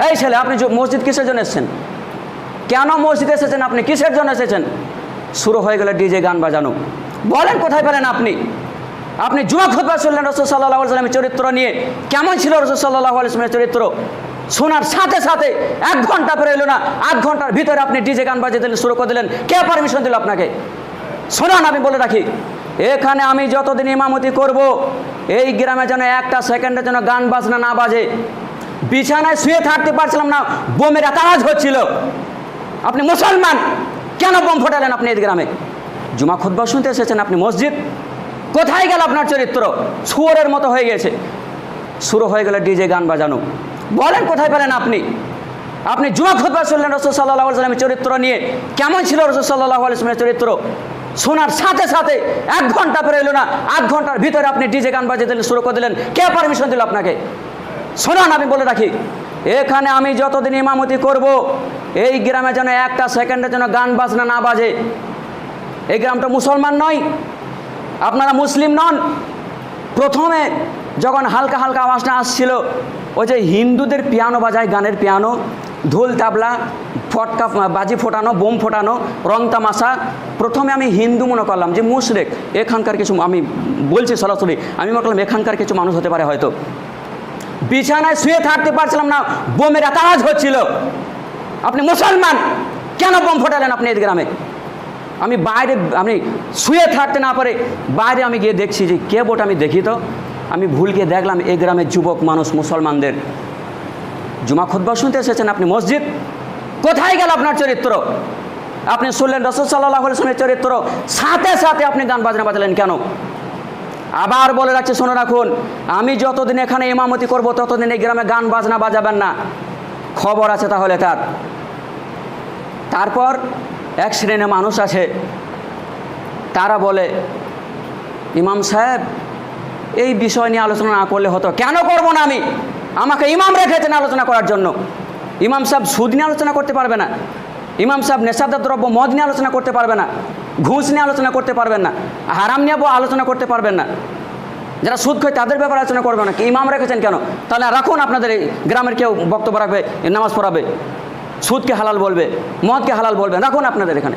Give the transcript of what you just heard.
এই ছেলে, আপনি মসজিদ কিসের জন্য এসেছেন? কেন মসজিদে এসেছেন? আপনি কিসের জন্য এসেছেন? শুরু হয়ে গেল ডিজে গান বাজানো। বলেন কোথায় পেলেন আপনি? আপনি জুমা খুতবা শুনলেন রাসূল সাল্লাল্লাহু আলাইহি ওয়াসাল্লামের চরিত্র নিয়ে। কেমন ছিল রাসূল সাল্লাল্লাহু আলাইহি ওয়াসাল্লামের চরিত্র? শোনার সাথে সাথে 1 ঘন্টা পরে এলো না, 8 ঘন্টার ভিতরে আপনি ডিজে গান বাজিয়ে দিলেন, শুরু করে দিলেন। কে পারমিশন দিল আপনাকে? শোনান, আমি বলে রাখি, এখানে আমি যতদিন ইমামতি করব, এই গ্রামে যেন একটা সেকেন্ডের জন্য গান বাজনা না বাজে। বিছানায় শুয়ে থাকতে পারছিলাম না, বোমের এত আওয়াজ হচ্ছিল। আপনি মুসলমান, কেন বোম ফোটালেন আপনি এই গ্রামে? জুমা খুতবা শুনতে এসেছেন আপনি, মসজিদ কোথায় গেল আপনার চরিত্র? শুয়োরের মতো হয়ে গেছে। শুরু হয়ে গেল ডিজে গান বাজানো। বলেন কোথায় পেলেন আপনি? আপনি জুমা খুতবা শুনলেন রাসূল সাল্লাল্লাহু আলাইহি ওয়াসাল্লামের চরিত্র নিয়ে। কেমন ছিল রাসূল সাল্লাল্লাহু আলাইহি ওয়াসাল্লামের চরিত্র? শোনার সাথে সাথে 1 ঘন্টা পরে এলো না, 8 ঘন্টার ভিতরে আপনি ডিজে গান বাজিয়ে দিলেন, শুরু করে দিলেন। কে পারমিশন দিল আপনাকে? শোনান, আমি বলে রাখি, এখানে আমি যতদিন ইমামতি করব, এই গ্রামে যেন একটা সেকেন্ডের জন্য গান বাজনা না বাজে। এই গ্রামটা মুসলমান নয়, আপনারা মুসলিম নন। প্রথমে যখন হালকা হালকা আওয়াজটা আসছিল, ওই যে হিন্দুদের পিয়ানো বাজায়, গানের পিয়ানো, ঢোল তাবলা, ফটকা বাজি ফোটানো, বোম ফোটানো, রং তামাশা, প্রথমে আমি হিন্দু মনে করলাম যে মুশরিক। এখানকার কিছু, আমি বলছি সরাসরি, আমি মনে করলাম এখানকার কিছু মানুষ হতে পারে হয়তো। বিছানায় শুয়ে থাকতে পারছিলাম না, বোমের এত আওয়াজ হচ্ছিল। আপনি মুসলমান, কেন বোম ফোটালেন আপনি এই গ্রামে? আমি বাইরে, আমি শুয়ে থাকতে না পারে বাইরে আমি গিয়ে দেখছি যে কে বোট, আমি দেখি তো। আমি ভুল গিয়ে দেখলাম এই গ্রামের যুবক মানুষ, মুসলমানদের। জুমা খুতবা শুনতে এসেছেন আপনি, মসজিদ কোথায় গেল আপনার চরিত্র? আপনি শুনলেন রাসূল সাল্লাল্লাহু আলাইহি ওয়াসাল্লামের চরিত্র, সাথে সাথে আপনি গান বাজনা বাজালেন কেন? আবার বলে রাখছি, শুনে রাখুন, আমি যতদিন এখানে ইমামতি করব ততদিন এই গ্রামে গান বাজনা বাজাবেন না। খবর আছে তাহলে তার। তারপর এক শ্রেণীর মানুষ আছে, তারা বলে, ইমাম সাহেব এই বিষয় নিয়ে আলোচনা না করলে হতো। কেন করব না আমি? আমাকে ইমাম রেখেছেন আলোচনা করার জন্য। ইমাম সাহেব সুদ নিয়ে আলোচনা করতে পারবে না, ইমাম সাহেব নেশাদার দ্রব্য মদ নিয়ে আলোচনা করতে পারবে না, ঘুষ নিয়ে আলোচনা করতে পারবেন না, হারাম নিয়ে আলোচনা করতে পারবেন না, যারা সুদ খায় তাদের ব্যাপারে আলোচনা করবে না। কি ইমাম রেখেছেন কেন? তাহলে রাখুন, আপনাদের এই গ্রামের কেউ বক্তব্য রাখবে, নামাজ পড়াবে, সুদকে হালাল বলবে, মদকে হালাল বলবে, রাখুন আপনাদের এখানে।